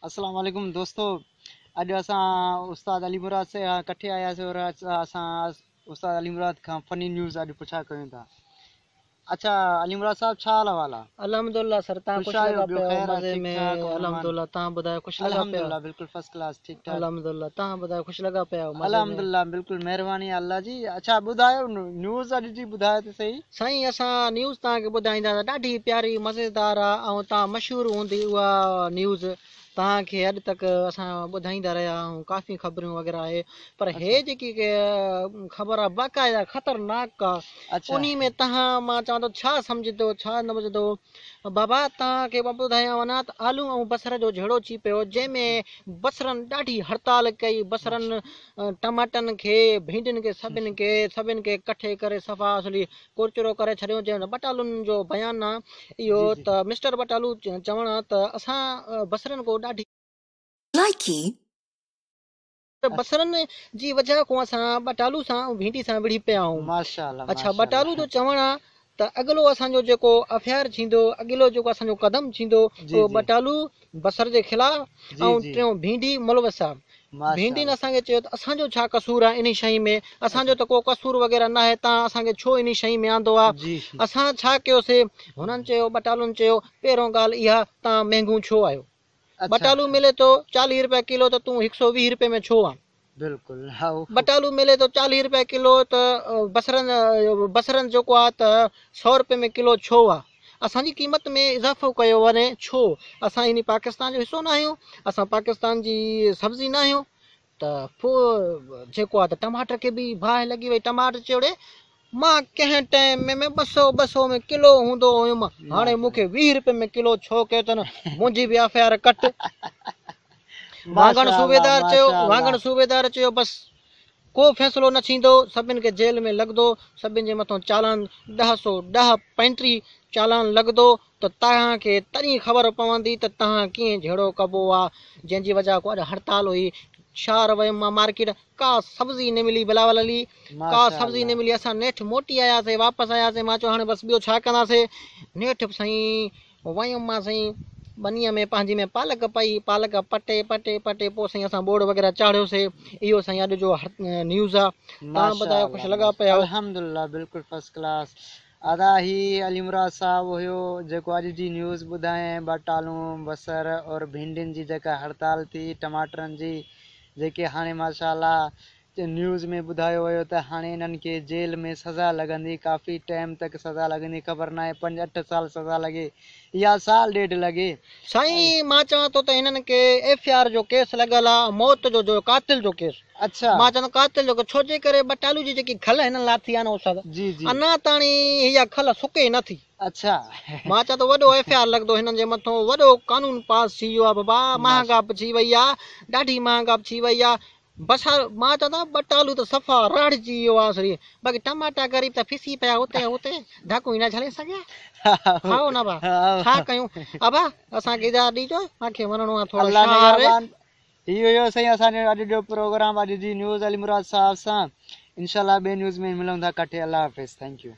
अस्सलाम वालेकुम दोस्तों। अॼु असां उस्ताद अली मुराद से कठे आयासीं और असां उस्ताद अली मुराद खां फनी न्यूज़ अॼु पुछा कयूं था। अच्छा अली मुराद साहब, छा हाल आहे? अल्हम्दुलिल्लाह सर, तव्हां ख़ुशि ख़ुशि आहियो? लॻा ॿियो पिया ख़ैरु आहे? मज़े ठीकु ठाक में। मेहमान? अल्हम्दुलिल्लाह, तव्हां ॿुधायो ख़ुशि लॻा पिया? अल्हम्दुलिल्लाह बिल्कुलु फर्स्ट क्लास, ठीकु ठाक। अल्हम्दुलिल्लाह, तव्हां ॿुधायो ख़ुशि लॻा पिया मज़े में? अल्हम्दुलिल्लाह बिल्कुलु महिरबानी अल्लाह जी। अच्छा ॿुधायो न्यूज़ अॼु जी ॿुधायो त सही। साईं, असां न्यूज़ तव्हांखे ॿुधाईंदासीं, ॾाढी प्यारी मज़ेदार आहे ऐं तव्हां मशहूरु हूंदी उहा न्यूज़ तव्हांखे अॼु तक असां ॿुधाईंदा रहिया आहियूं। काफ़ी ख़बरूं वग़ैरह आहे, पर हे अच्छा जेकी ख़बर आहे बाक़ाइदा ख़तरनाक आहे। अच्छा उन में तव्हां, मां चवां थो, छा सम्झंदो छा न सम्झंदो। बाबा तव्हांखे मां ॿुधायां वञा त आलू ऐं बसर जो झेड़ो अची पियो, जंहिंमें बसरनि ॾाढी हड़ताल कई। बसरनि, टमाटनि खे, भिंडियुनि खे, सभिनि खे कठे करे सफ़ा असली कुरचुरो करे छॾियो। जंहिं बटालुनि जो बयानु आहे इहो जी जी त मिस्टर बटालू चवण त असां बसरनि को ॾाढी अच्छा बसरनि जी वजह खां असां बटालू सां ऐं भिंडी सां विढ़ी पिया आहियूं। माशाल्लाह अच्छा, बटालू माशाल्लाह। जो चवणु आहे त अॻिलो असांजो जेको अफ़ेयर थींदो, अॻिलो जेको असांजो क़दम थींदो, जी उहो जी बटालू बसर जे ख़िलाफ़ जी ऐं जी टियों भिंडी मुलवस आहे। भिंडियुनि माशाल्लाह। असांखे चयो त असांजो छा कसूरु आहे इन शइ में? असांजो अच्छा त को कसूरु वग़ैरह न आहे, तव्हां असांखे छो इन शइ में आंदो आहे? जी असां छा कयोसीं? हुननि चयो, बटालुनि चयो, पहिरों ॻाल्हि इहा, तव्हां महांगो छो आहियो? अच्छा बटालू मिले थो 40 रुपए किलो, त तूं 120 रुपए में छो आहे? बिल्कुलु हा। बटालू मिले थो 40 रुपए किलो, त बसरनि जेको आहे त 100 रुपए में किलो छो आहे? असांजी क़ीमत में इज़ाफ़ो कयो वञे छो? असां इन पाकिस्तान जो हिसो न आहियूं? असां पाकिस्तान जी सब्ज़ी न आहियूं? त पोइ जेको आहे त टमाटर खे बि बाहि लॻी वई। टमाटर चयोड़े, मां कंहिं टाइम में 200 में किलो हूंदो हुयुमि, हाणे मूंखे 20 रुपए में किलो छो कयो अथनि? मुंहिंजी बि अफ़ेयर कट। माशाल्लाह वांगण माशाल्लाह। सूबेदार चयो, बसि को फ़ैसिलो न थींदो, सभिनि खे जेल में लॻंदो, सभिनि जे मथां चालान 1035 चालान लॻंदो, त तव्हांखे तॾहिं ख़बर पवंदी त तव्हां कीअं झेड़ो कबो आहे। जंहिंजी वजह खां अॼु हड़ताल हुई। शहर वियुमि मां मार्केट, का सब्ज़ी न मिली। बिलावल अली, का सब्ज़ी न माशाल्लाह मिली। असां नेठि मोटी आयासीं, वापसि आयासीं। मां चयो हाणे बसि ॿियो छा कंदासीं? नेठि साईं वियुमि मां साईं बनीअ में, पंहिंजी में पालक पई, पालक पटे पटे पटे पोइ साईं असां बोर्ड वग़ैरह चाढ़ियोसीं। इहो साईं अॼु जो न्यूज़ आहे। तव्हां ॿुधायो, ख़ुशि लॻा पिया? अल्हम्दुलिल्लाह बिल्कुलु फर्स्ट क्लास। अदा ही अली मुराद साहब हुयो जेको अॼु जी न्यूज़ ॿुधाएं। बटालू, बसर और भिंडियुनि जी जेका हड़ताल थी, टमाटरनि जी जेके हाणे माशाल्लाह न्यूज़ में ॿुधायो वियो त हाणे इन्हनि खे जेल में सज़ा लॻंदी, काफ़ी टाइम तक सज़ा लॻंदी, ख़बर न आहे 5-8 साल सज़ा लॻे या साल ॾेढ लॻे। साईं मां चवां थो त हिननि खे FIR जो केस लॻल आहे, मौत जो कातिल जो केस। अच्छा मां चवां कातिल जो, छो जे करे बटालू जी जेकी खल हिननि लाथी आहे न उस्ताद, जी जी अञा ताणी इहा खल सुके नथी। अच्छा मां चवां थो वॾो FIR लॻंदो हिननि जे मथां, वॾो कानून पास थी वियो आहे। बाबा माश महांगा बि थी वई आहे, ॾाढी महांगा बि थी वई आहे। बसर, मां चवां थो बटालू त सफ़ा राड़िजी वियो आहे सॼी। बाक़ी टमाटा ग़रीब त फिसी पिया हुते हुते, ढकू ई न झले सघिया। खाओ न बा, छा कयूं? अबा असांखे इजाज़त ॾिजो, मूंखे वञिणो आहे थोरो अल्लाह शहर। निगहबान। इहो हुयो साईं असांजो अॼु जो प्रोग्राम, अॼु जी न्यूज़ अली मुराद साहब सां। इंशाल्लाह ॿिए न्यूज़ में मिलूं था कठे। अल्लाह हाफ़िज़, थैंक यू।